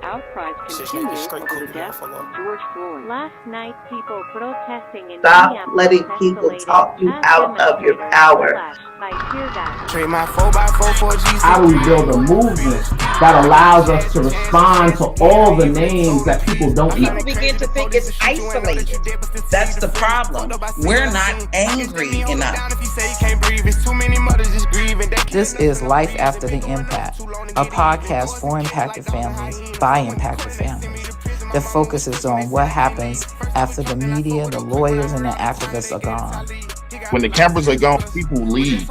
outcries continue over the death of George Floyd. Last night, people protesting in Stop letting people talk you out of your power. How do we build a movement that allows us to respond to all the names that people don't know? People begin to think it's isolated. That's the problem. We're not angry enough. This is Life After the Impact, a podcast for impacted families by impacted families that focuses on what happens after the media, the lawyers, and the activists are gone. When the cameras are gone, people leave.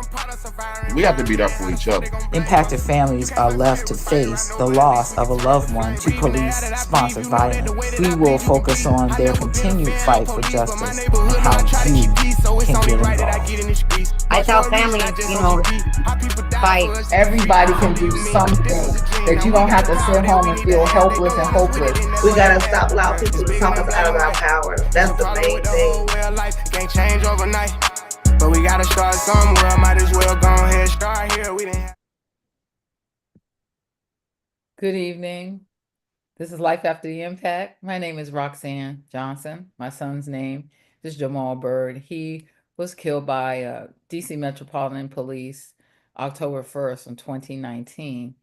We have to be there for each other. Impacted families are left to face the loss of a loved one to police-sponsored violence. We will focus on their continued fight for justice and how you can get involved. I tell families, fight. Everybody can do something, that you don't have to sit home and feel helpless and hopeless. We gotta stop allowing people to talk us out of our power. That's the main thing. Can't change overnight, but we gotta start somewhere. Might as well go ahead, start here. We didn't. Good evening. This is Life After the Impact. My name is Roxanne Johnson. My son's name is Jamal Bird. He was killed by DC Metropolitan Police October 1st in 2019.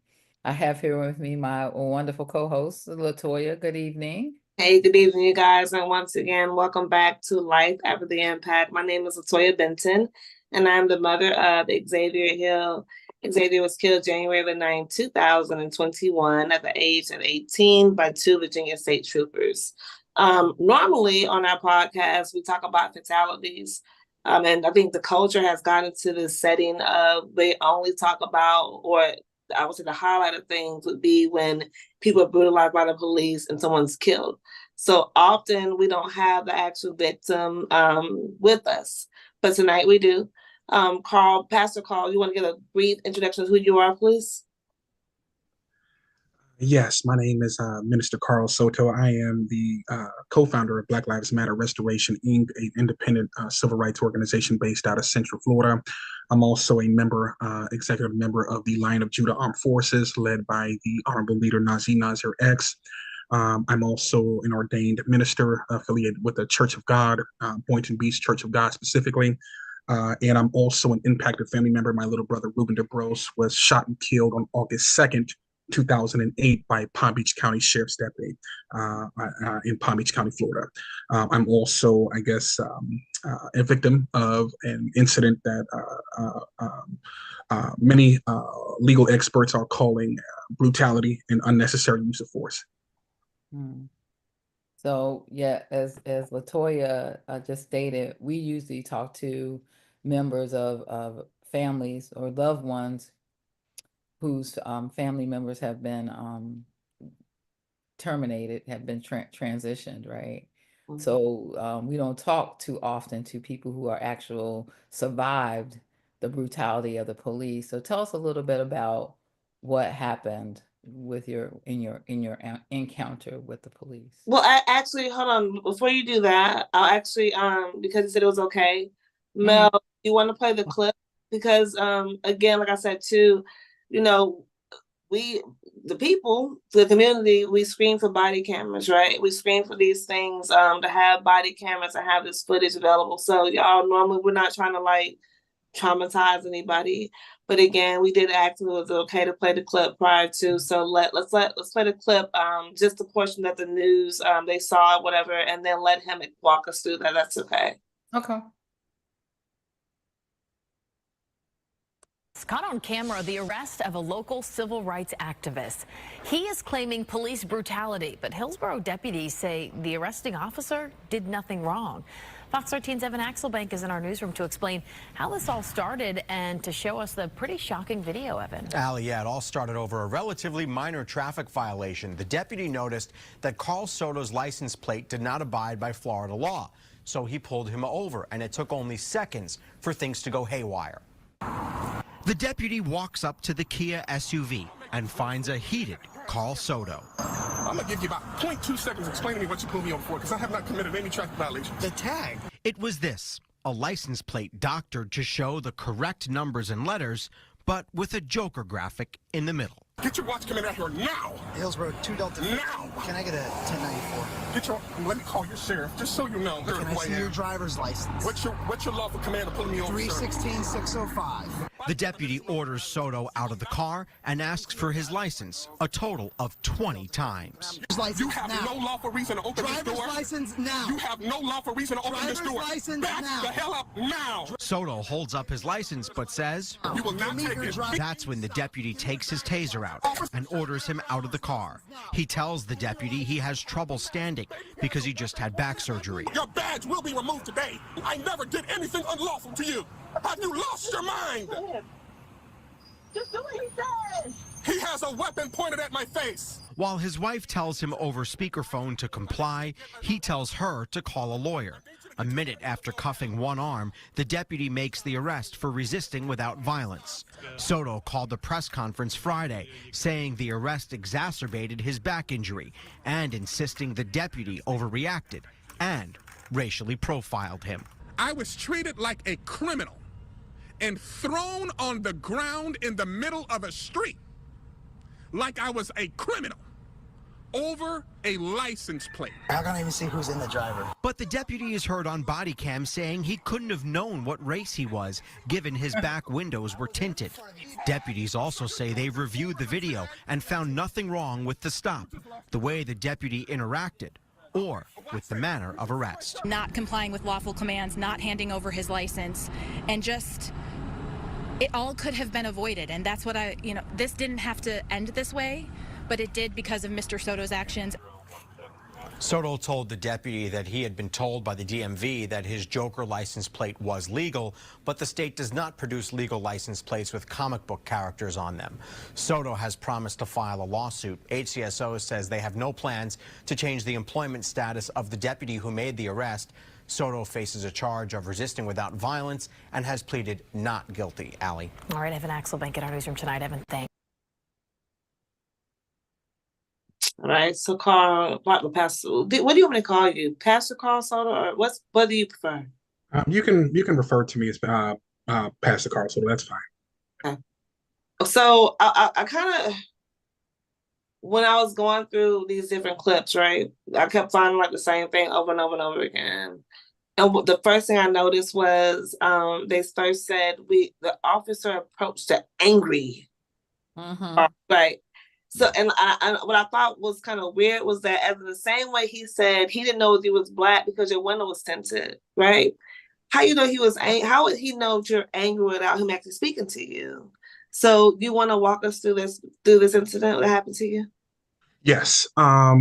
I have here with me my wonderful co-host, Latoya. Good evening. Hey, good evening, you guys. And once again, welcome back to Life After the Impact. My name is Latoya Benton, and I'm the mother of Xavier Hill. Xavier was killed January 9, 2021 at the age of 18 by 2 Virginia state troopers. Normally on our podcast, we talk about fatalities. And I think the culture has gotten to the setting of they only talk about, or I would say the highlight of things would be when people are brutalized by the police and someone's killed. So often we don't have the actual victim with us, but tonight we do. Pastor Carl, you want to give a brief introduction of who you are, please? Yes, my name is Minister Carl Soto. I am the co-founder of Black Lives Matter Restoration, Inc., an independent civil rights organization based out of Central Florida. I'm also a member, executive member of the Lion of Judah Armed Forces, led by the Honorable Leader Nazir X. I'm also an ordained minister affiliated with the Church of God, Boynton Beach Church of God specifically. And I'm also an impacted family member. My little brother, Ruben DeBrose, was shot and killed on August 2nd, 2008 by Palm Beach County Sheriff's Deputy in Palm Beach County, Florida. I'm also, a victim of an incident that many legal experts are calling brutality and unnecessary use of force. So, yeah, as Latoya just stated, we usually talk to members of families or loved ones whose family members have been terminated, have been transitioned, right? Mm-hmm. So we don't talk too often to people who are survived the brutality of the police. So tell us a little bit about what happened with your encounter with the police. Well, hold on. Before you do that, I'll actually, because you said it was okay, Mel, you want to play the clip? Because again, like I said too, the community, we scream for body cameras, right? We scream for these things to have body cameras and have this footage available. So y'all, normally we're not trying to traumatize anybody, but again, we did ask if it was okay to play the clip prior to. So let's play the clip, just the portion that the news they saw, whatever, and then let him walk us through that. That's okay. Okay. Caught on camera the arrest of a local civil rights activist. He is claiming police brutality, but Hillsborough deputies say the arresting officer did nothing wrong. Fox 13's Evan Axelbank is in our newsroom to explain how this all started and to show us the pretty shocking video, Evan. Allie, yeah, it all started over a relatively minor traffic violation. The deputy noticed that Carl Soto's license plate did not abide by Florida law, so he pulled him over, and it took only seconds for things to go haywire. The deputy walks up to the Kia SUV and finds a heated Carl Soto. I'm gonna give you about 0.2 seconds explaining to me what you pulled me over for, because I have not committed any traffic violations. The tag. It was this, a license plate doctored to show the correct numbers and letters, but with a Joker graphic in the middle. Get your watch coming out here now. Hillsborough 2 Delta. Now. Can I get a 1094? Get your. Let me call your sheriff, just so you know. Can I see your driver's license? What's your lawful command to pull me over? 316-605. The deputy orders Soto out of the car and asks for his license a total of 20 times. You have no lawful reason to open this door. Driver's license now. You have no lawful reason to open this door. License Back now. the hell up now. Soto holds up his license but says You will not take it. that's when the deputy takes his taser out and orders him out of the car. He tells the deputy he has trouble standing because he just had back surgery. Your badge will be removed today. I never did anything unlawful to you. Have you lost your mind? Just do what he says. He has a weapon pointed at my face. While his wife tells him over speakerphone to comply, he tells her to call a lawyer. A minute after cuffing one arm, the deputy makes the arrest for resisting without violence. Soto called a press conference Friday, saying the arrest exacerbated his back injury and insisting the deputy overreacted and racially profiled him. I was treated like a criminal and thrown on the ground in the middle of a street like I was a criminal over a license plate. I can't even see who's in the driver. But the deputy is heard on body cam saying he couldn't have known what race he was, given his back windows were tinted. Deputies also say they've reviewed the video and found nothing wrong with the stop, the way the deputy interacted, or with the manner of arrest. Not complying with lawful commands, not handing over his license, and just, it all could have been avoided. And that's what this didn't have to end this way, but it did because of Mr. Soto's actions. Soto told the deputy that he had been told by the DMV that his Joker license plate was legal, but the state does not produce legal license plates with comic book characters on them. Soto has promised to file a lawsuit. HCSO says they have no plans to change the employment status of the deputy who made the arrest. Soto faces a charge of resisting without violence and has pleaded not guilty. Allie. All right, Evan Axelbank in our newsroom tonight. Evan, thanks. All right, so Carl, Pastor, what do you want me to call you? Pastor Carl Soto, or what do you prefer? You can refer to me as Pastor Carl Soto. That's fine. Okay. So I kind of, when I was going through these different clips, right, I kept finding like the same thing over and over and over again. And the first thing I noticed was they first said the officer approached the angry, right? So, and what I thought was kind of weird was that as in the same way he said he didn't know if he was black because your window was tinted, right? How you know he was how would he know you're angry without him actually speaking to you? So, do you want to walk us through this incident that happened to you? Yes.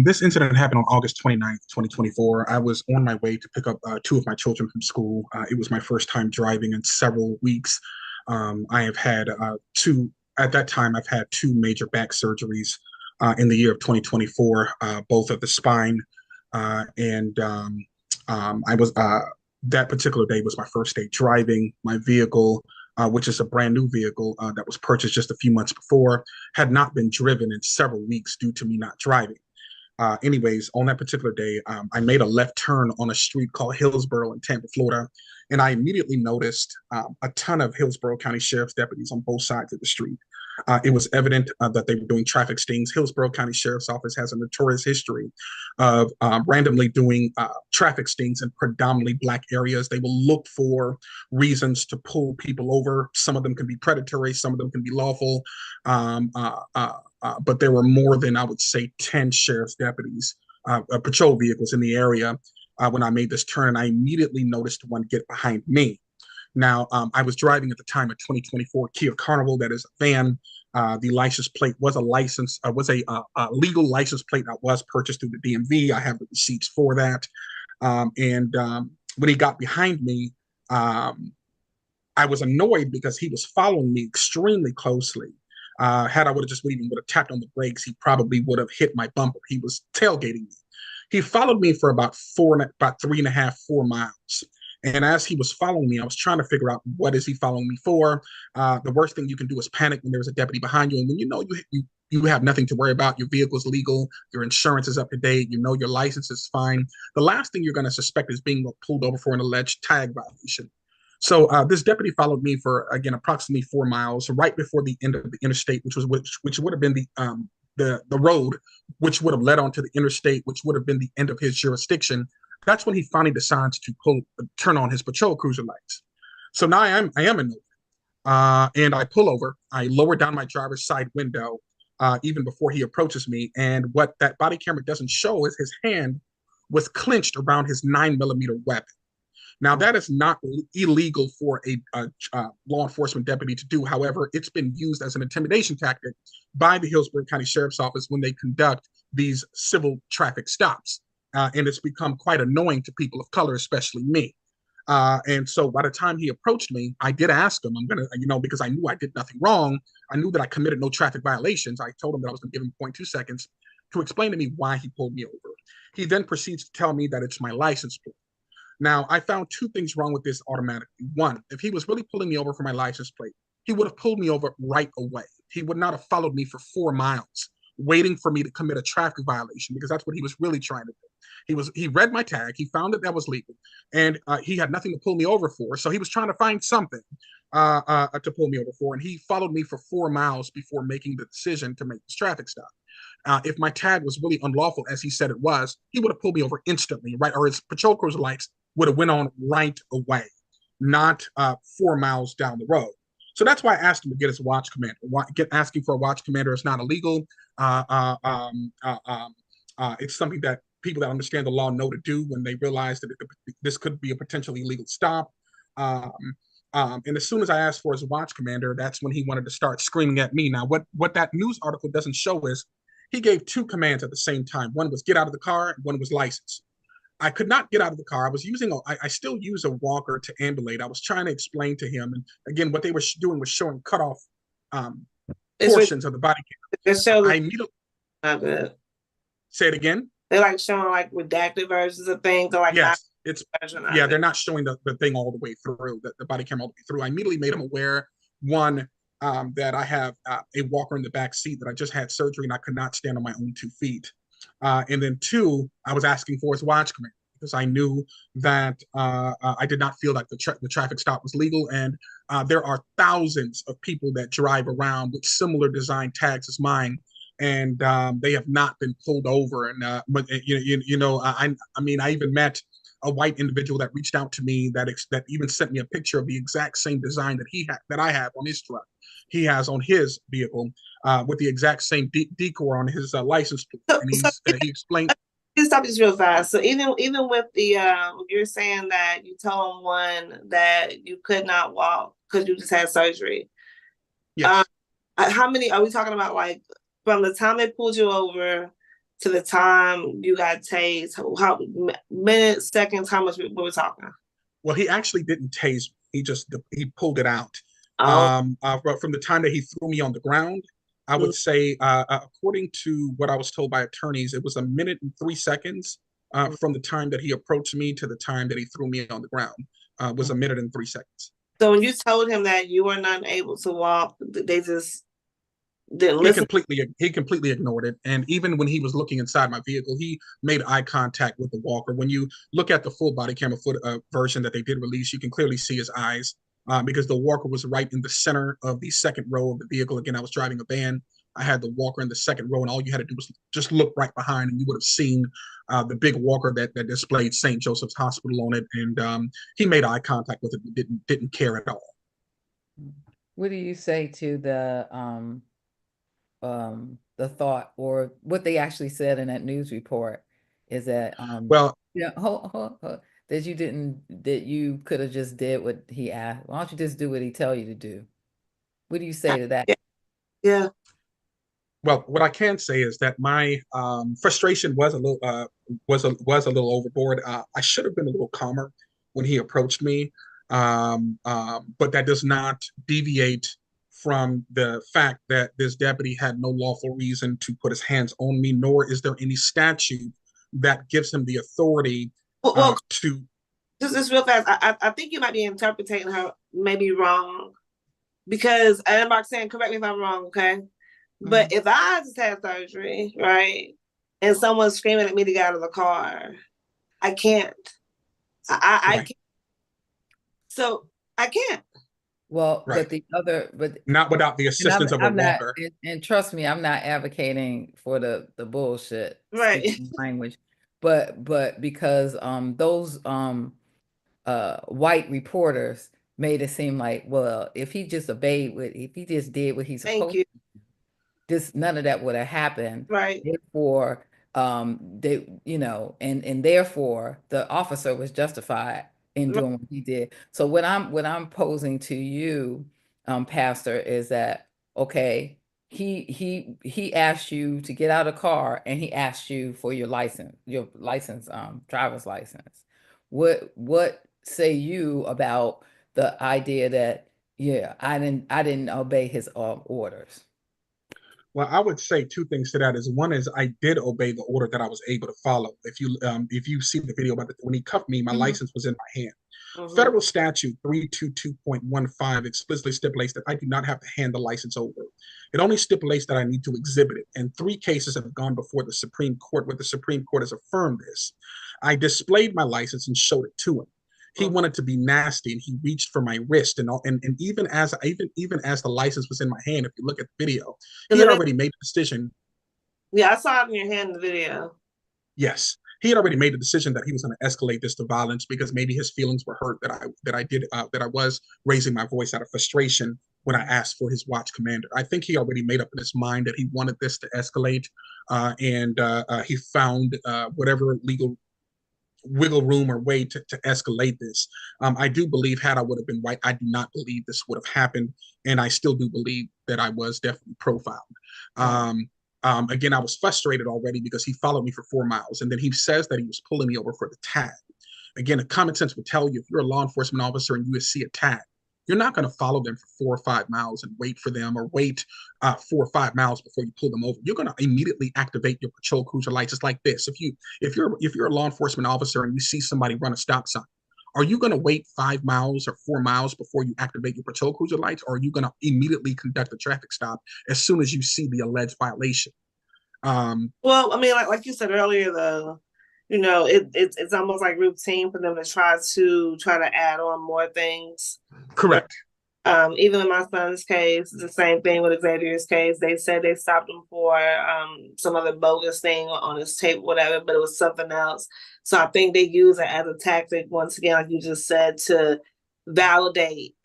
This incident happened on August 29th, 2024. I was on my way to pick up two of my children from school. It was my first time driving in several weeks. I have had at that time, I've had two major back surgeries in the year of 2024, both of the spine. And I was, that particular day was my first day driving. My vehicle, which is a brand new vehicle that was purchased just a few months before, had not been driven in several weeks due to me not driving. Anyways, on that particular day, I made a left turn on a street called Hillsborough in Tampa, Florida, and I immediately noticed a ton of Hillsborough County Sheriff's deputies on both sides of the street. It was evident that they were doing traffic stings. Hillsborough County Sheriff's Office has a notorious history of randomly doing traffic stings in predominantly Black areas. They will look for reasons to pull people over. Some of them can be predatory, some of them can be lawful. But there were more than, I would say, 10 sheriff's deputies, patrol vehicles in the area when I made this turn, and I immediately noticed one get behind me. Now, I was driving at the time a 2024 Kia Carnival. That is a van. The license plate was a legal license plate that was purchased through the DMV. I have the receipts for that. And when he got behind me, I was annoyed because he was following me extremely closely. Had I would have tapped on the brakes, he probably would have hit my bumper. He was tailgating me. He followed me for about 3.5, 4 miles. And as he was following me, I was trying to figure out, what is he following me for? The worst thing you can do is panic when there's a deputy behind you. And when you know you have nothing to worry about, your vehicle is legal, your insurance is up to date, you know your license is fine. The last thing you're going to suspect is being pulled over for an alleged tag violation. So this deputy followed me for, again, approximately 4 miles, right before the end of the interstate, which would have been the road, which would have led onto the interstate, which would have been the end of his jurisdiction. That's when he finally decides to turn on his patrol cruiser lights. So now I am in and I pull over. I lower down my driver's side window even before he approaches me. And what that body camera doesn't show is his hand was clenched around his 9mm weapon. Now, that is not illegal for a law enforcement deputy to do. However, it's been used as an intimidation tactic by the Hillsborough County Sheriff's Office when they conduct these civil traffic stops. And it's become quite annoying to people of color, especially me. And so by the time he approached me, I did ask him, because I knew I did nothing wrong. I knew that I committed no traffic violations. I told him that I was going to give him 0.2 seconds to explain to me why he pulled me over. He then proceeds to tell me that it's my license plate. Now, I found two things wrong with this automatically. One, if he was really pulling me over for my license plate, he would have pulled me over right away. He would not have followed me for 4 miles, waiting for me to commit a traffic violation, because that's what he was really trying to do. He read my tag, he found that was legal, and he had nothing to pull me over for. So he was trying to find something to pull me over for, and he followed me for 4 miles before making the decision to make this traffic stop. If my tag was really unlawful, as he said it was, he would have pulled me over instantly, right? Or his patrol cruiser lights would have went on right away, not 4 miles down the road. So that's why I asked him to get his watch commander. Asking for a watch commander is not illegal. It's something that people that understand the law know to do when they realize that this could be a potentially illegal stop. And as soon as I asked for his watch commander, that's when he wanted to start screaming at me. Now, what that news article doesn't show is he gave 2 commands at the same time. One was get out of the car, and one was license. I could not get out of the car. I was I still use a walker to ambulate. I was trying to explain to him. And again, what they were doing was showing cut off portions of the body camera. I immediately say it again. They're like showing like redacted versions of things. Or like yes, they're not showing the thing all the way through, the body camera all the way through. I immediately made him aware, one, that I have a walker in the back seat, that I just had surgery and I could not stand on my own 2 feet. And then 2, I was asking for his watch commander because I knew that I did not feel like the traffic stop was legal. And there are thousands of people that drive around with similar design tags as mine, and they have not been pulled over. And I even met a white individual that reached out to me that even sent me a picture of the exact same design that I have on his truck. He has on his vehicle with the exact same decor on his license plate. And he explained. Just stop this real fast. So even with the you're saying that you told one that you could not walk because you just had surgery. Yes. How many are we talking about? Like from the time they pulled you over to the time you got tased, how minutes, seconds, how much were we talking? Well, he actually didn't tase me. He pulled it out. Oh. From the time that he threw me on the ground, I would say, according to what I was told by attorneys, it was 1 minute and 3 seconds from the time that he approached me to the time that he threw me on the ground. Was 1 minute and 3 seconds. So when you told him that you were not able to walk, they just didn't listen? He completely ignored it. And even when he was looking inside my vehicle, he made eye contact with the walker. When you look at the full body camera version that they did release, you can clearly see his eyes. Because the walker was right in the center of the second row of the vehicle. Again, I was driving a van. I had the walker in the second row, and all you had to do was just look right behind, and you would have seen the big walker that displayed St. Joseph's Hospital on it. And he made eye contact with it, didn't care at all. What do you say to the thought, or what they actually said in that news report, is that that you could have just did what he asked? Why don't you just do what he tell you to do? What do you say to that? Yeah. Well, what I can say is that my frustration was a little overboard. I should have been a little calmer when he approached me, but that does not deviate from the fact that this deputy had no lawful reason to put his hands on me, nor is there any statute that gives him the authority to. Just real fast, I think you might be interpreting her maybe wrong, because I'm not saying, correct me if I'm wrong, okay? But if I just had surgery, right, and someone's screaming at me to get out of the car, I can't. I can't. So I can't. Well, Right. but the other, but not without the assistance of a I'm not, walker. and trust me, I'm not advocating for the bullshit Right. speaking language, but because those white reporters made it seem like, well, if he just if he just did what he's Thank supposed you. to, this none of that would have happened. Right. Therefore, they, you know, and therefore the officer was justified in doing what he did. So what I'm posing to you, Pastor, is that okay, he asked you to get out of the car and he asked you for your license, driver's license. What say you about the idea that, yeah, I didn't obey his orders? Well, I would say two things to that. Is one is I did obey the order that I was able to follow. If you see the video about when he cuffed me, my license was in my hand. Federal statute 322.15 explicitly stipulates that I do not have to hand the license over. It only stipulates that I need to exhibit it. And 3 cases have gone before the Supreme Court where the Supreme Court has affirmed this. I displayed my license and showed it to him. He wanted to be nasty and he reached for my wrist and even as the license was in my hand, if you look at the video, he had already made a decision. Yeah, I saw it in your hand in the video. Yes, he had already made the decision that he was going to escalate this to violence because maybe his feelings were hurt that I was raising my voice out of frustration when I asked for his watch commander. I think he already made up in his mind that he wanted this to escalate, and he found whatever legal wiggle room or way to escalate this. I do believe had I would have been white, I do not believe this would have happened. And I still do believe that I was definitely profiled. Again, I was frustrated already because he followed me for 4 miles. And then he says that he was pulling me over for the tag. Again, a common sense would tell you if you're a law enforcement officer and you see a tag, you're not going to follow them for 4 or 5 miles and wait for them or wait 4 or 5 miles before you pull them over. You're going to immediately activate your patrol cruiser lights. It's like this. If you're a law enforcement officer and you see somebody run a stop sign, are you going to wait 5 miles or 4 miles before you activate your patrol cruiser lights? Or are you going to immediately conduct a traffic stop as soon as you see the alleged violation? Well, I mean, like you said earlier, though, you know, it's almost like routine for them to try to add on more things. Correct. Even in my son's case, the same thing with Xavier's case. They said they stopped him for some other bogus thing on his tape, whatever, but it was something else. So I think they use it as a tactic, once again, like you just said, to validate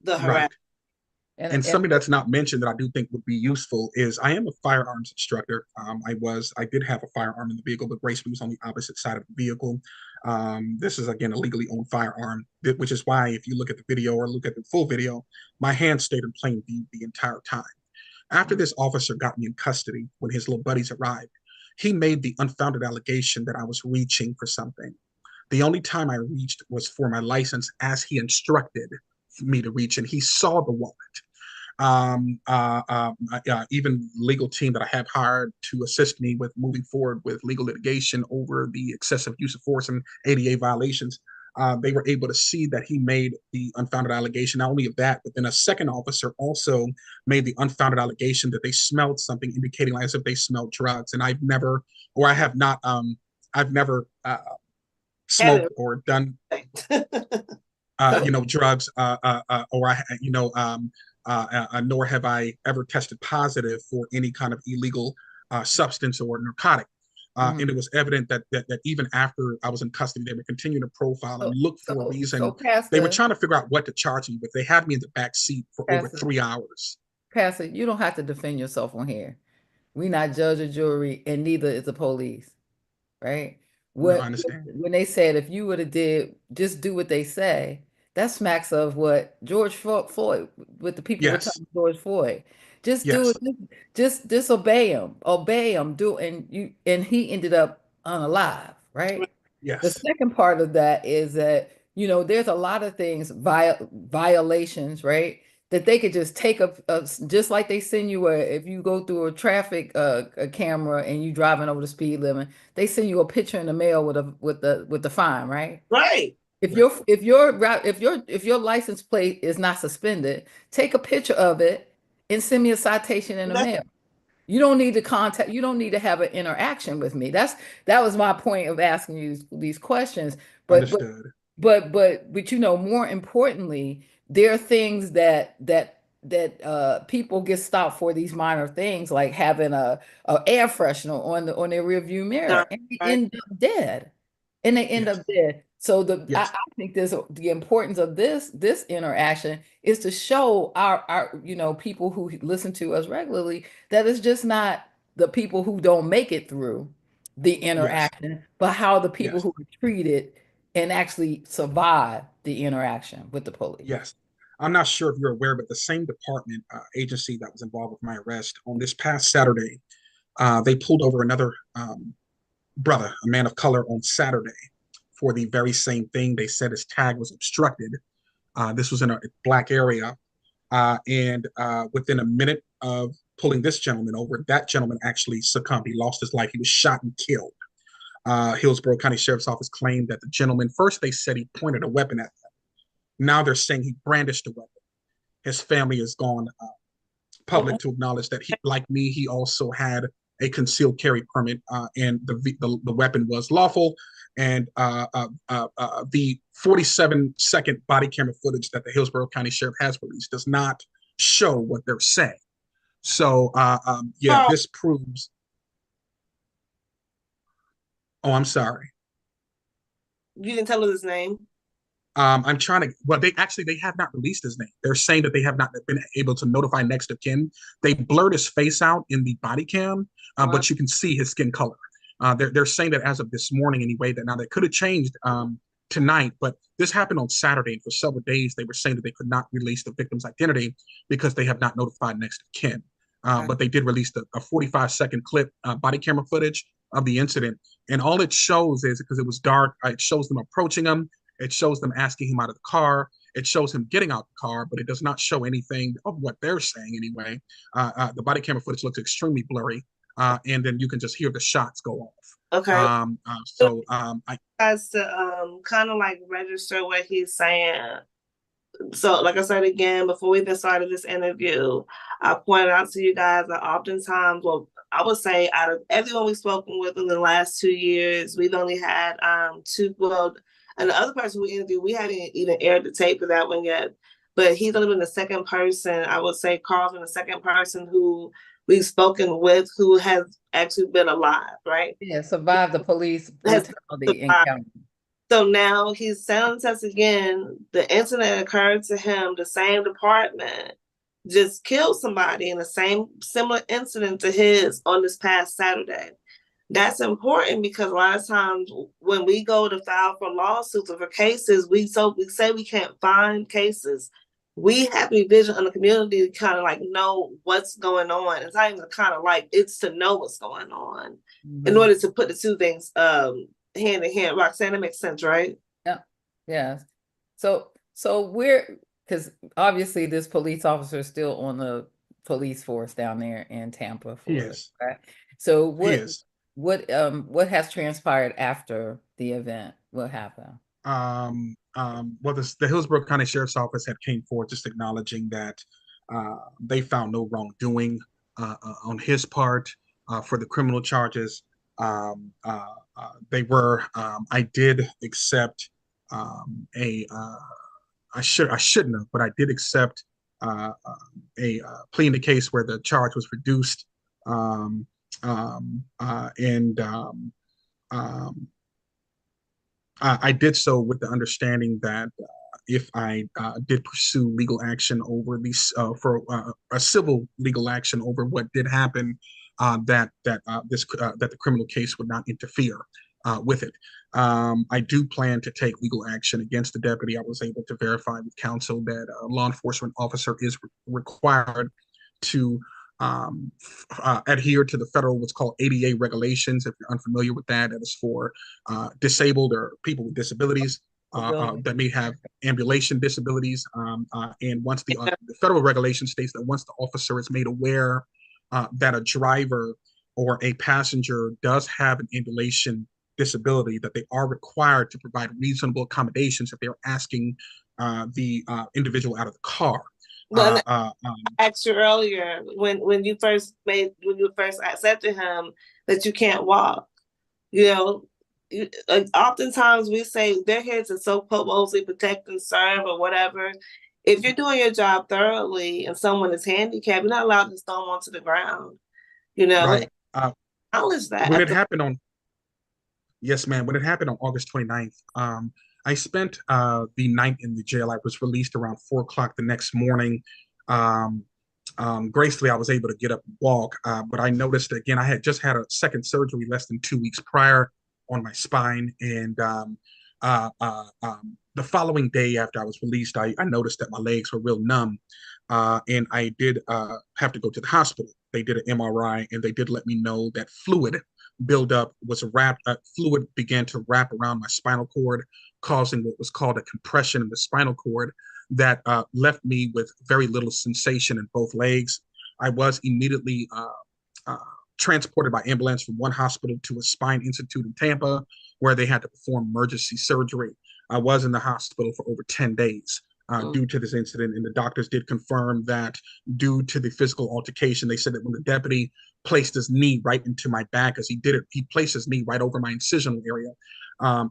the harassment. Right. And something that's not mentioned that I do think would be useful is I am a firearms instructor. I did have a firearm in the vehicle, but Grace was on the opposite side of the vehicle. This is, again, a legally owned firearm, which is why if you look at the video or look at the full video, my hand stayed in plain view the entire time. After this officer got me in custody, when his little buddies arrived, he made the unfounded allegation that I was reaching for something. The only time I reached was for my license as he instructed me to reach, and he saw the wallet. Even legal team that I have hired to assist me with moving forward with legal litigation over the excessive use of force and ADA violations, they were able to see that he made the unfounded allegation. Not only of that, but then a second officer also made the unfounded allegation that they smelled something indicating as if they smelled drugs. And I have not smoked or done drugs, nor have I ever tested positive for any kind of illegal substance or narcotic. And it was evident that even after I was in custody, they would continue to profile and look for a reason. They were trying to figure out what to charge me with. They had me in the back seat for over 3 hours. Pastor, you don't have to defend yourself on here. We're not judge or jury, and neither is the police, right? No, I understand. When they said if you would have just do what they say, that smacks of what George Floyd, with the people were telling George Floyd. Just do it. Just disobey him. Obey him. And he ended up unalive, right? Yes. The second part of that is that, there's a lot of things, violations, right? That they could just take up, just like they send you if you go through a traffic a camera and you driving over the speed limit, they send you a picture in the mail with the fine, right? Right. If your license plate is not suspended, take a picture of it and send me a citation in the mail. You don't need to you don't need to have an interaction with me. That was my point of asking you these questions. But understood. But more importantly, there are things that people get stopped for, these minor things like having a air freshener on their rear view mirror, and they end up dead. And they end up dead. So I think the importance of this interaction is to show our people who listen to us regularly that it's just not the people who don't make it through the interaction, but how the people who are treated and actually survive the interaction with the police. Yes. I'm not sure if you're aware, but the same department agency that was involved with my arrest on this past Saturday, they pulled over another brother, a man of color, on Saturday for the very same thing. They said his tag was obstructed. This was in a black area. And within a minute of pulling this gentleman over, that gentleman actually succumbed. He lost his life. He was shot and killed. Hillsborough County Sheriff's Office claimed that the gentleman, first they said he pointed a weapon at them. Now they're saying he brandished a weapon. His family has gone public to acknowledge that he, like me, he also had a concealed carry permit, and the weapon was lawful. And the 47-second body camera footage that the Hillsborough County Sheriff has released does not show what they're saying. So this proves. Oh, I'm sorry. You didn't tell us his name. I'm trying to. Well, they have not released his name. They're saying that they have not been able to notify next of kin. They blurred his face out in the body cam, but you can see his skin color. They're saying that as of this morning, anyway. That now that could have changed tonight, but this happened on Saturday. And for several days, they were saying that they could not release the victim's identity because they have not notified next of kin. But they did release a 45-second clip, body camera footage of the incident, and all it shows is, because it was dark, it shows them approaching him. It shows them asking him out of the car. It shows him getting out the car, but it does not show anything of what they're saying anyway. The body camera footage looks extremely blurry, and then you can just hear the shots go off. Okay. I has to kind of like register what he's saying. So, like I said again, before we even started this interview, I pointed out to you guys that oftentimes, well, I would say out of everyone we've spoken with in the last 2 years, we've only had two. Well, and the other person we interviewed, we haven't even aired the tape for that one yet. But he's only been the second person, I would say Carl's been the second person who we've spoken with who has actually been alive, right? Yeah, survived the police brutality encounter. So now he's telling us again, the incident occurred to him, the same department just killed somebody in the same similar incident to his on this past Saturday. That's important because a lot of times when we go to file for lawsuits or for cases, we say we can't find cases. We have to be vigilant in the community to kind of like know what's going on. It's not even kind of like, it's to know what's going on in order to put the two things hand in hand. Roxanne, that makes sense, right? Yeah. Yeah. So we're, because obviously this police officer is still on the police force down there in Tampa, Florida. Yes. Right? So what has transpired after the event? What happened? Well, the Hillsborough County Sheriff's Office had came forward just acknowledging that they found no wrongdoing on his part for the criminal charges. They were. I did accept I shouldn't have, but I did accept a plea in the case where the charge was reduced. I did so with the understanding that if I did pursue legal action over these for a civil legal action over what did happen, that the criminal case would not interfere with it. I do plan to take legal action against the deputy. I was able to verify with counsel that a law enforcement officer is required to adhere to the federal what's called ADA regulations. If you're unfamiliar with that, that is for disabled or people with disabilities that may have ambulation disabilities. And once the federal regulation states that once the officer is made aware that a driver or a passenger does have an ambulation disability, that they are required to provide reasonable accommodations if they're asking the individual out of the car. Well, I asked you earlier when you first said to him that you can't walk. Oftentimes we say they're here to so mostly protect and serve or whatever. if you're doing your job thoroughly and someone is handicapped, you're not allowed to throw them onto the ground. You know, Right. acknowledge that. When it happened on, yes, ma'am. When it happened on August 29th, I spent the night in the jail. I was released around 4 o'clock the next morning. Um, gracefully, I was able to get up and walk, but I noticed again, I had just had a second surgery less than 2 weeks prior on my spine. And the following day after I was released, I noticed that my legs were real numb. And I did have to go to the hospital. They did an MRI and they did let me know that fluid buildup was wrapped, fluid began to wrap around my spinal cord, causing what was called a compression in the spinal cord that left me with very little sensation in both legs. I was immediately transported by ambulance from one hospital to a spine institute in Tampa, where they had to perform emergency surgery. I was in the hospital for over 10 days. Due to this incident, and the doctors did confirm that due to the physical altercation, they said that when the deputy placed his knee right into my back, as he placed his knee right over my incisional area,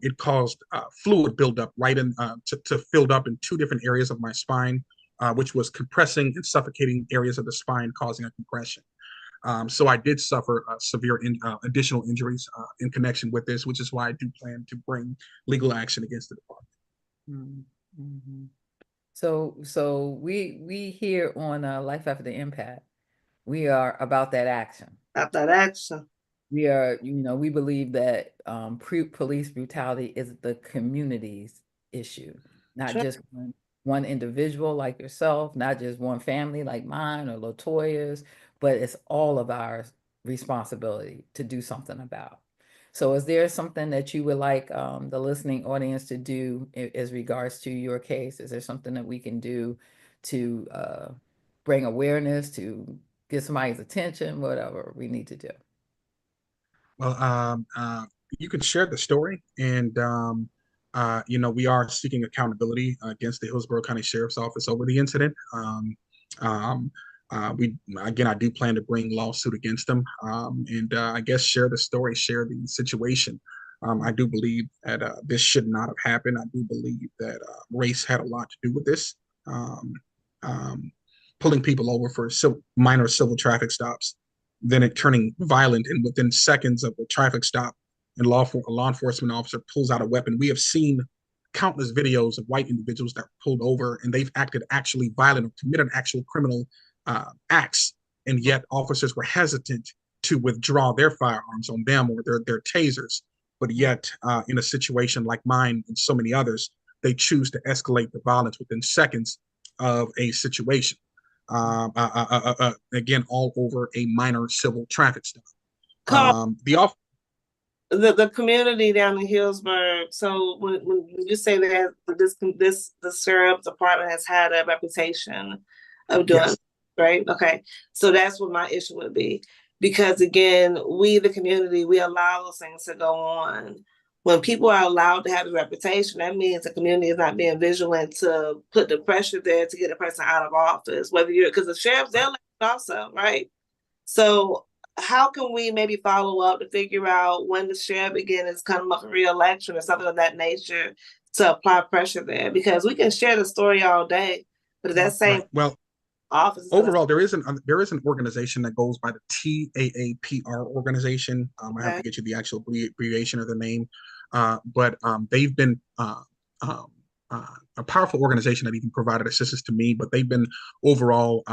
it caused fluid buildup right in to filled up in 2 different areas of my spine, which was compressing and suffocating areas of the spine, causing a compression. So I did suffer severe additional injuries in connection with this, which is why I do plan to bring legal action against the department. Mm-hmm. So we here on Life After the Impact, we are about that action. About that action. We are, we believe that police brutality is the community's issue, not just one individual like yourself, not just one family like mine or Latoya's, but it's all of our responsibility to do something about. So is there something that you would like the listening audience to do as regards to your case? Is there something that we can do to bring awareness, to get somebody's attention, whatever we need to do? Well, you can share the story, and we are seeking accountability against the Hillsborough County Sheriff's Office over the incident. I do plan to bring lawsuit against them, and I guess share the story, share the situation. I do believe that this should not have happened. I do believe that race had a lot to do with this. Pulling people over for minor civil traffic stops, then it turning violent, and within seconds of the traffic stop, and a law enforcement officer pulls out a weapon. We have seen countless videos of white individuals that were pulled over, and they've acted actually violent or committed actual criminal acts, and yet officers were hesitant to withdraw their firearms on them or their tasers. But yet, in a situation like mine and so many others, they choose to escalate the violence within seconds of a situation. Again, all over a minor civil traffic stop. The community down in Hillsborough. So when you say that the sheriff's department has had a reputation of doing, yes, right? Okay, so that's what my issue would be, because again, we the community, we allow those things to go on. When people are allowed to have a reputation, that means the community is not being vigilant to put the pressure there to get a person out of office. Because the sheriffs, they're elected also, right? So how can we maybe follow up to figure out when the sheriff again is coming up for re-election or something of that nature to apply pressure there? Because we can share the story all day, but that same office. Overall, there is an organization that goes by the TAAPR organization. I have to get you the actual abbreviation or the name, but they've been a powerful organization that even provided assistance to me. But they've been overall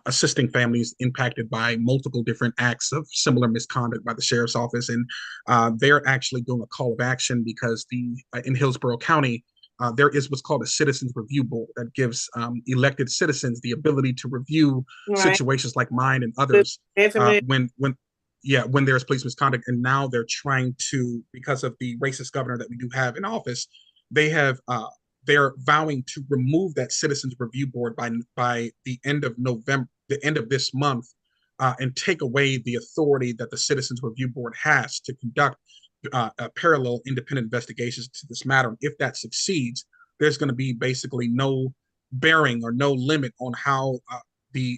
assisting families impacted by multiple different acts of similar misconduct by the sheriff's office, and they're actually doing a call of action because in Hillsborough County, there is what's called a citizens review board that gives elected citizens the ability to review situations like mine and others when there's police misconduct. And now they're trying to, because of the racist governor that we do have in office, they're vowing to remove that citizens review board by the end of November, the end of this month, and take away the authority that the citizens review board has to conduct parallel independent investigations to this matter. If that succeeds, there's going to be basically no bearing or no limit on how the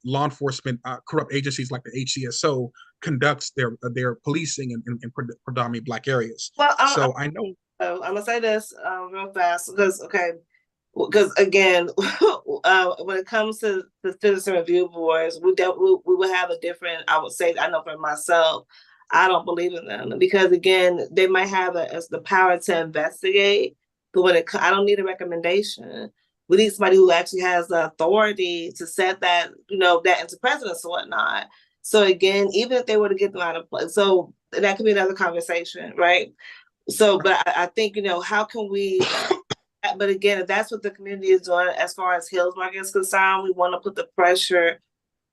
law enforcement corrupt agencies like the HCSO conducts their policing in predominantly Black areas. Well, so I know. I'm gonna say this real fast because because again, when it comes to the citizen review boards, we will have a different. I would say, I know for myself, I don't believe in them because again, they might have the power to investigate, but I don't need a recommendation. We need somebody who actually has the authority to set that, that into precedence or whatnot. So again, even if they were to get them out of place, so that could be another conversation, right? So, but I think, how can we, but again, if that's what the community is doing, as far as Hillsborough is concerned, we want to put the pressure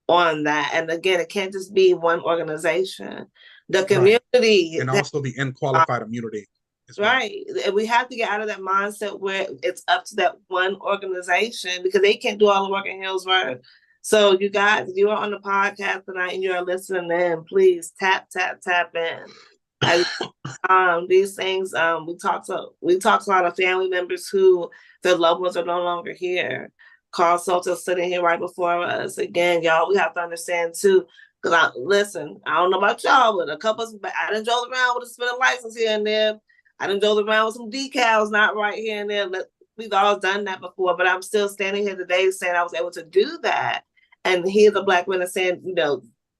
on that. And again, it can't just be one organization. The community. And also the unqualified immunity. Right. And we have to get out of that mindset where it's up to that one organization because they can't do all the work in Hillsborough. So you guys, if you are on the podcast tonight and you're listening in, please tap in. These things, we talked to a lot of family members who their loved ones are no longer here. Carl Soto sitting here right before us. Again, y'all, we have to understand too. Because I don't know about y'all, but I done drove around with a suspended license here and there. I done drove around with some decals not right here and there. We've all done that before, but I'm still standing here today saying I was able to do that. And here's a Black woman saying,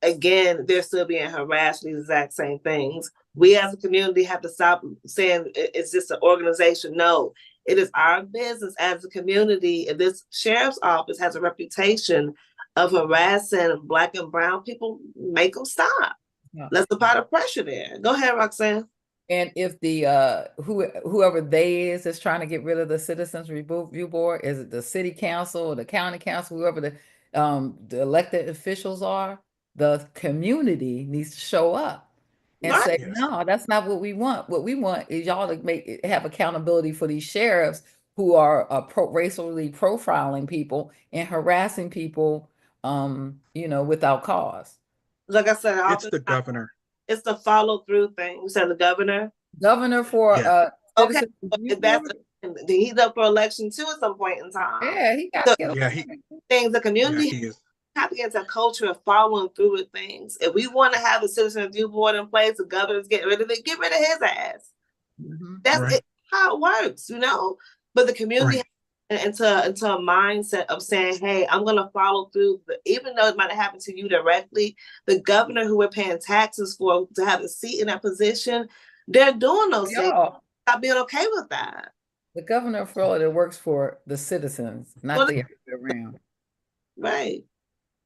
again, they're still being harassed for these exact same things. We as a community have to stop saying it's just an organization. No, it is our business as a community. If this sheriff's office has a reputation of harassing Black and brown people, make them stop. Yeah. Let's apply the pressure there. Go ahead, Roxanne. And if the whoever they is trying to get rid of the Citizens Review Board, is it the city council or the county council, whoever the elected officials are, the community needs to show up and say, no, that's not what we want. What we want is y'all to have accountability for these sheriffs who are racially profiling people and harassing people, without cause. Like I said, it's the governor. It's the follow through thing. You said the governor. Governor for okay. He's up for election too at some point in time. Yeah, he got things. The community have to get into a culture of following through with things. If we want to have a citizen review board in place, the governor's getting rid of it. Get rid of his ass. That's how it works, But the community. Into a mindset of saying, hey, I'm going to follow through. Even though it might have happened to you directly, the governor who we're paying taxes for to have a seat in that position, they're doing those things. Stop being okay with that. The governor of Florida works for the citizens, not the other way around. Right.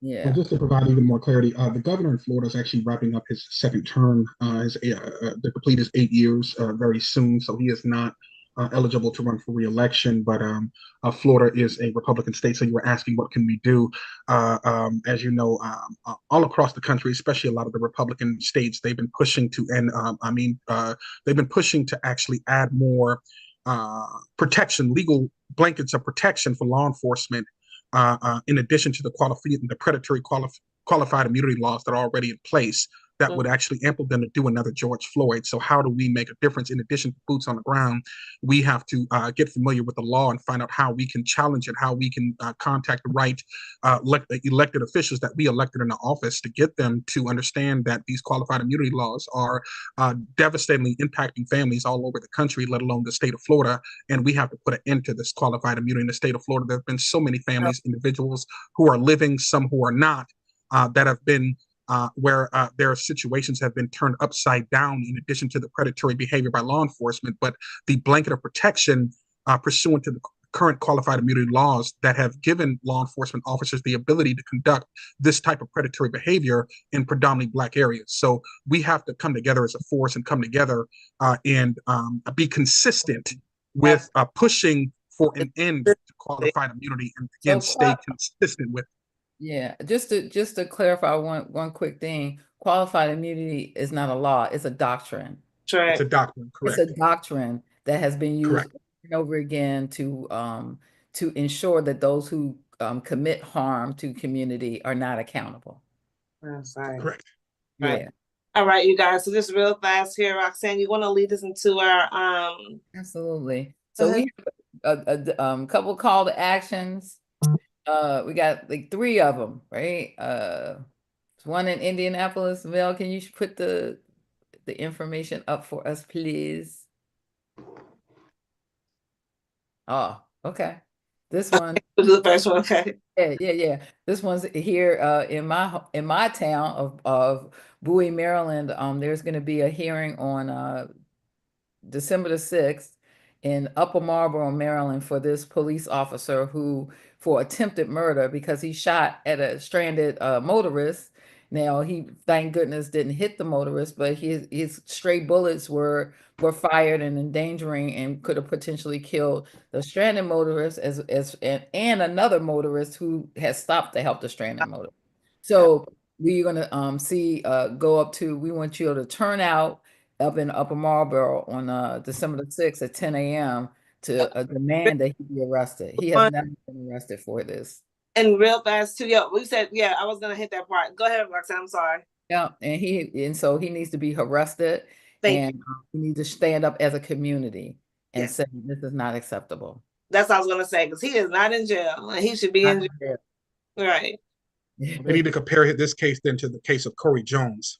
Yeah. Well, just to provide even more clarity, the governor in Florida is actually wrapping up his second term. To complete his 8 years very soon, so he is not eligible to run for re-election, but Florida is a Republican state. So you were asking, what can we do? As you know, all across the country, especially a lot of the Republican states, they've been pushing to end. They've been pushing to actually add more protection, legal blankets of protection for law enforcement, in addition to the predatory qualified immunity laws that are already in place. That would actually enable them to do another George Floyd. So how do we make a difference? In addition to boots on the ground, we have to get familiar with the law and find out how we can challenge it, how we can contact the right elected officials that we elected into office to get them to understand that these qualified immunity laws are devastatingly impacting families all over the country, let alone the state of Florida. And we have to put an end to this qualified immunity in the state of Florida. There have been so many families, individuals who are living, some who are not, that have been where their situations have been turned upside down in addition to the predatory behavior by law enforcement, but the blanket of protection pursuant to the current qualified immunity laws that have given law enforcement officers the ability to conduct this type of predatory behavior in predominantly Black areas. So we have to come together as a force and come together and be consistent with pushing for an end to qualified immunity and again, stay consistent with. Yeah, just to clarify one quick thing, qualified immunity is not a law, it's a doctrine. It's a doctrine, correct. It's a doctrine that has been used over and over again to ensure that those who commit harm to community are not accountable. Sorry. Correct. Yeah. Right. All right, you guys. So just real fast here, Roxanne, you want to lead us into our Absolutely. So we have a couple call to actions. We got like 3 of them, right? One in Indianapolis. Mel, can you put the information up for us, please? Oh, okay. This one, the first one, okay. yeah. This one's here in my town of Bowie, Maryland. There's going to be a hearing on December the 6th in Upper Marlboro, Maryland, for this police officer for attempted murder because he shot at a stranded motorist. Now, he, thank goodness, didn't hit the motorist, but his stray bullets were fired and endangering and could have potentially killed the stranded motorist and another motorist who has stopped to help the stranded motorist. So we're going to we want you to turn out up in Upper Marlboro on December the 6th at 10 a.m. to demand that he be arrested. He has never been arrested for this. And real fast too. Yeah, we said, yeah, I was gonna hit that part. Go ahead, Roxanne. I'm sorry. Yeah, and so he needs to be arrested, and we need to stand up as a community and say this is not acceptable. That's what I was gonna say, because he is not in jail and he should be in jail. Right. They need to compare this case then to the case of Corey Jones,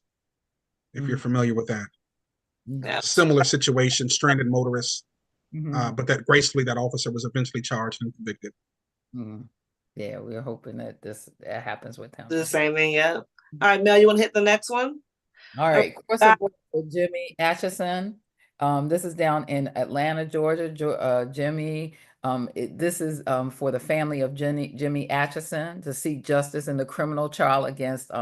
if you're familiar with that. Similar situation, stranded motorist, but that gracefully that officer was eventually charged and convicted. Yeah, we're hoping that that happens with him. The same thing, yeah. All right, Mel, you want to hit the next one? All right, course support for Jimmy Atchison. This is down in Atlanta, Georgia. Jimmy, this is for the family of Jimmy Atchison to seek justice in the criminal trial against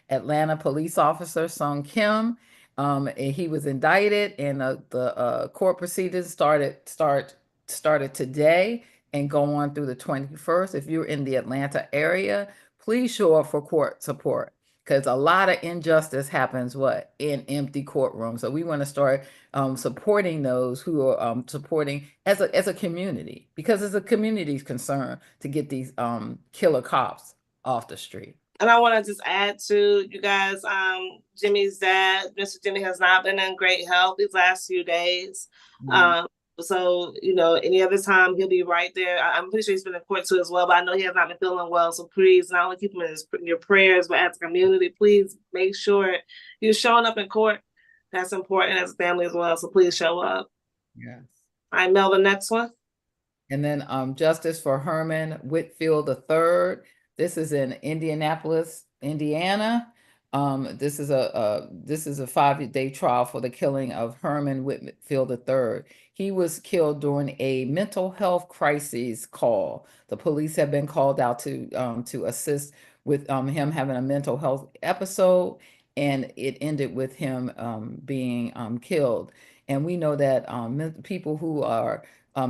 Atlanta police officer Sung Kim. And he was indicted, and the court proceedings started today and go on through the 21st. If you're in the Atlanta area, please show up for court support, because a lot of injustice happens in empty courtrooms. So we want to start supporting those who are supporting as a community, because it's a community's concern to get these killer cops off the street. And I want to just add to you guys, Jimmy's dad, Mr. Jimmy, has not been in great health these last few days. So, any other time he'll be right there. I'm pretty sure he's been in court too as well, but I know he has not been feeling well. So please, not only keep him in your prayers, but as a community, please make sure you're showing up in court. That's important as a family as well. So please show up. Yes. All right, Mel, the next one. And then justice for Herman Whitfield III. This is in Indianapolis, Indiana. This is a 5-day trial for the killing of Herman Whitfield III. He was killed during a mental health crisis call. The police have been called out to assist with him having a mental health episode, and it ended with him being killed. And we know that people who are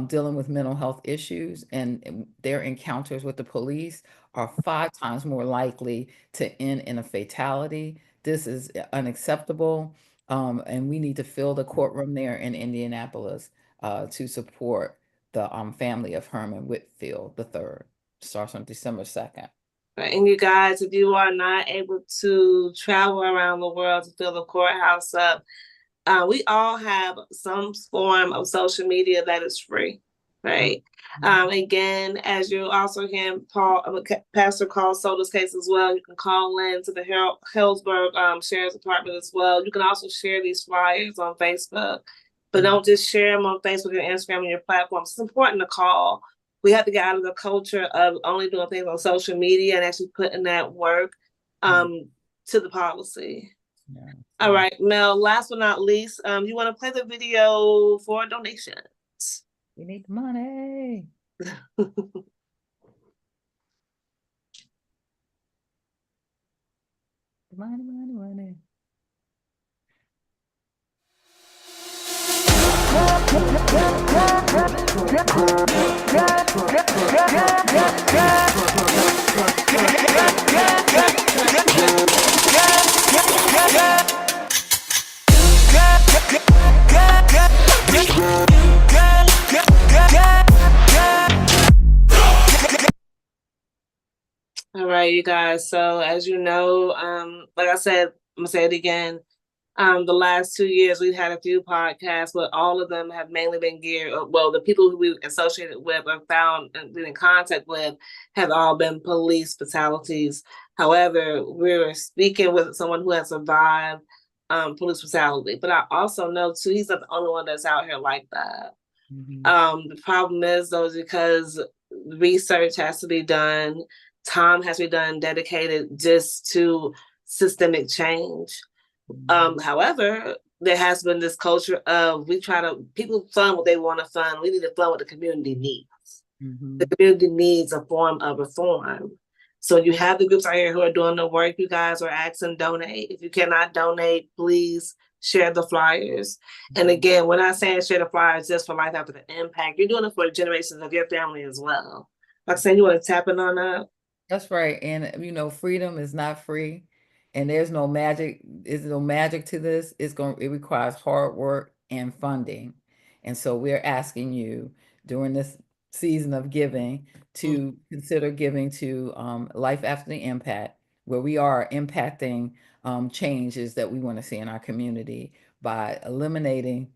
dealing with mental health issues and their encounters with the police are 5 times more likely to end in a fatality. This is unacceptable, and we need to fill the courtroom there in Indianapolis to support the family of Herman Whitfield III. Starts on December 2nd. And you guys, if you are not able to travel around the world to fill the courthouse up, we all have some form of social media that is free, right? Again, as you're also hearing Pastor Carl Soto's case as well, you can call in to the Hillsborough Sheriff's Department as well. You can also share these flyers on Facebook, but don't just share them on Facebook and Instagram and your platforms. It's important to call. We have to get out of the culture of only doing things on social media and actually putting that work to the policy. Yeah. All right, Mel, last but not least, you want to play the video for donations? We need money. Money. All right, you guys. So as you know, like I said, I'm gonna say it again. The last 2 years, we've had a few podcasts, but all of them have mainly been geared. Well, the people who we've associated with or found and been in contact with have all been police fatalities. However, we're speaking with someone who has survived police brutality. But I also know too, he's not the only one that's out here like that. The problem is, though, is because research has to be done, time has to be done, dedicated just to systemic change. However, there has been this culture of people fund what they want to fund. We need to fund what the community needs. The community needs a form of reform. So you have the groups out here who are doing the work. You guys are asking donate. If you cannot donate, please share the flyers. And again, we're not saying share the flyers just for Life After the Impact. You're doing it for the generations of your family as well. Like saying, you want to tap in on that? That's right. And freedom is not free. And there's no magic. There's no magic to this. It requires hard work and funding. And so we're asking you during this season of giving to consider giving to Life After the Impact, where we are impacting changes that we want to see in our community by eliminating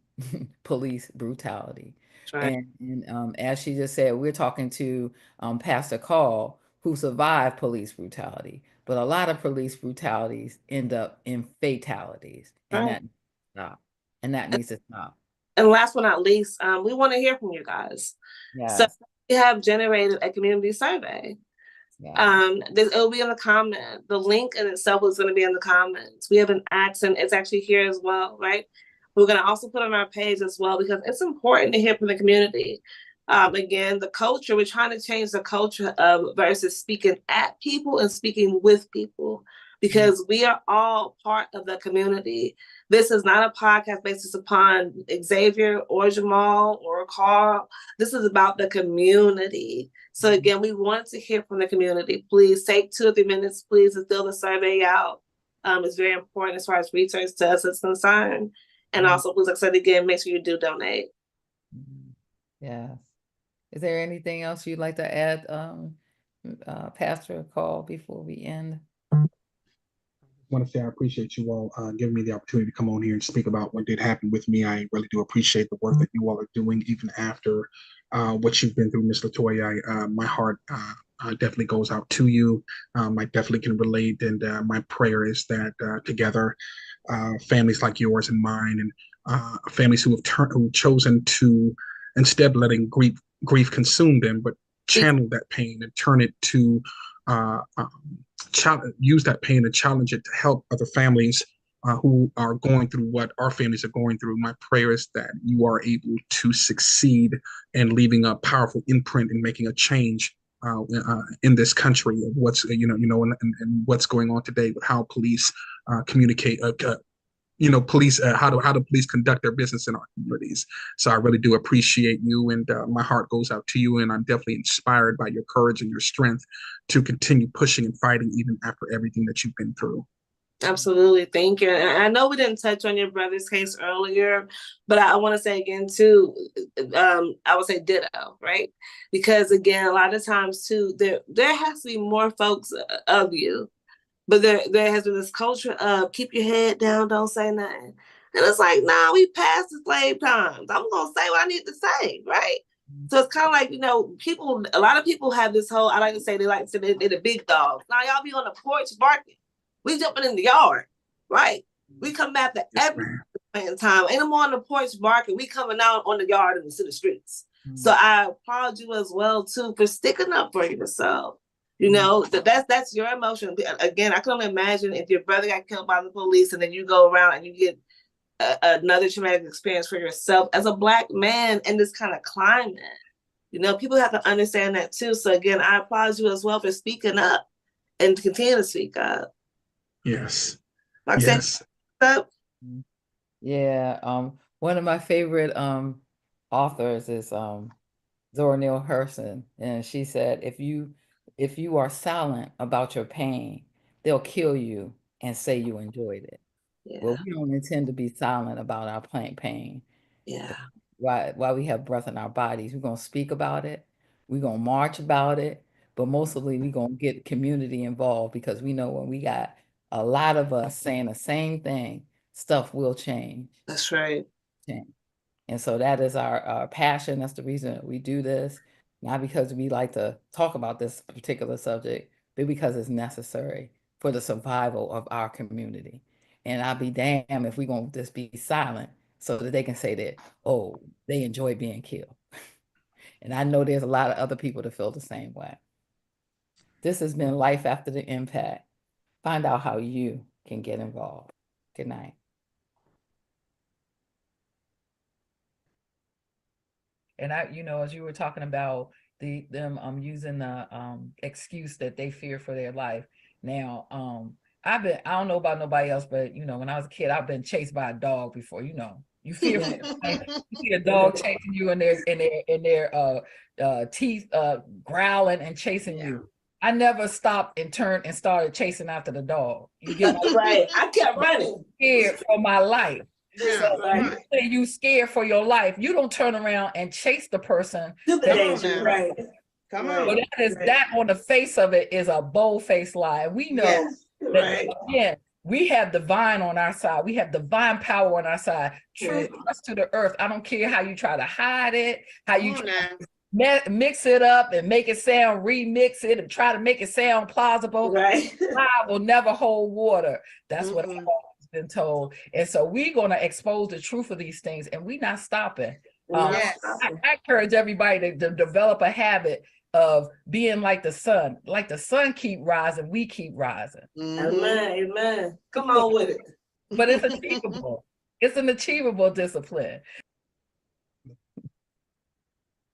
police brutality. Right. And as she just said, we're talking to Pastor Carl, who survived police brutality. But a lot of police brutalities end up in fatalities, and Right. that needs to stop. And last but not least, we want to hear from you guys. Yes. So we have generated a community survey. It'll be in the comment. The link in itself is going to be in the comments. We have an accent. It's actually here as well, right? We're going to also put on our page as well, because it's important to hear from the community. Again, the culture, we're trying to change the culture of versus speaking at people and speaking with people, because we are all part of the community. This is not a podcast based upon Xavier or Jamal or Carl. This is about the community. So again, we want to hear from the community. Please take 2 or 3 minutes, please, to fill the survey out. It's very important as far as research to us is concerned. And also, please, like I said again, make sure you do donate. Yes. Is there anything else you'd like to add, Pastor Carl, before we end? I want to say I appreciate you all giving me the opportunity to come on here and speak about what did happen with me. I really do appreciate the work that you all are doing, even after what you've been through, Ms. LaToya. My heart definitely goes out to you. I definitely can relate, and my prayer is that together, families like yours and mine, and families who've chosen to, instead of letting grief consume them, but channel that pain and turn it to use that pain and challenge it to help other families who are going through what our families are going through. My prayer is that you are able to succeed in leaving a powerful imprint and making a change in this country of what's and what's going on today with how police communicate. Police, how do police conduct their business in our communities? So I really do appreciate you, and my heart goes out to you, and I'm definitely inspired by your courage and your strength to continue pushing and fighting even after everything that you've been through. Absolutely. Thank you. And I know we didn't touch on your brother's case earlier, but I want to say again, too, I would say ditto, right? Because again, a lot of times, too, there has to be more folks of you. But there has been this culture of keep your head down, don't say nothing. And it's like, nah, we passed the slave times. I'm going to say what I need to say, right? So it's kind of like, a lot of people have this whole, I like to say, they like to say they're the big dogs. Now y'all be on the porch barking. We jumping in the yard, right? We come after every time. Ain't no more on the porch barking. We coming out on the yard and to the streets. So I applaud you as well, too, for sticking up for yourself. That's your emotion. Again, I can only imagine if your brother got killed by the police and then you go around and you get another traumatic experience for yourself as a Black man in this kind of climate. People have to understand that too. So again, I applaud you as well for speaking up and to continue to speak up. Yes. Yes. Yeah. One of my favorite authors is Zora Neale Hurston, and she said, if you are silent about your pain, they'll kill you and say you enjoyed it. Yeah. Well, we don't intend to be silent about our pain. Yeah. While we have breath in our bodies, we're going to speak about it. We're going to march about it. But mostly, we're going to get community involved, because we know when we got a lot of us saying the same thing, stuff will change. That's right. And so that is our passion. That's the reason we do this. Not because we like to talk about this particular subject, but because it's necessary for the survival of our community. And I'll be damned if we're going to just be silent so that they can say that, oh, they enjoy being killed. And I know there's a lot of other people that feel the same way. This has been Life After the Impact. Find out how you can get involved. Good night. And as you were talking about them using the excuse that they fear for their life. Now, I don't know about nobody else, but when I was a kid, I've been chased by a dog before. You fear for your life. You see a dog chasing you, and their teeth growling and chasing you. I never stopped and turned and started chasing after the dog. You get right? I kept running, scared for my life. Yeah, so right. you say you scared for your life, you don't turn around and chase the person. Right. Come on. So that on the face of it is a bold-faced lie. We know that, again, we have divine on our side. We have divine power on our side. Truth us to the earth. I don't care how you try to hide it, how you try to mix it up and make it sound, remix it and try to make it sound plausible. Right. Lie will never hold water. That's what I've always been told. And so we're going to expose the truth of these things, and we're not stopping. I encourage everybody to develop a habit of being like the sun. Like the sun keep rising, we keep rising. Amen. Come on with it. But it's achievable. It's an achievable discipline.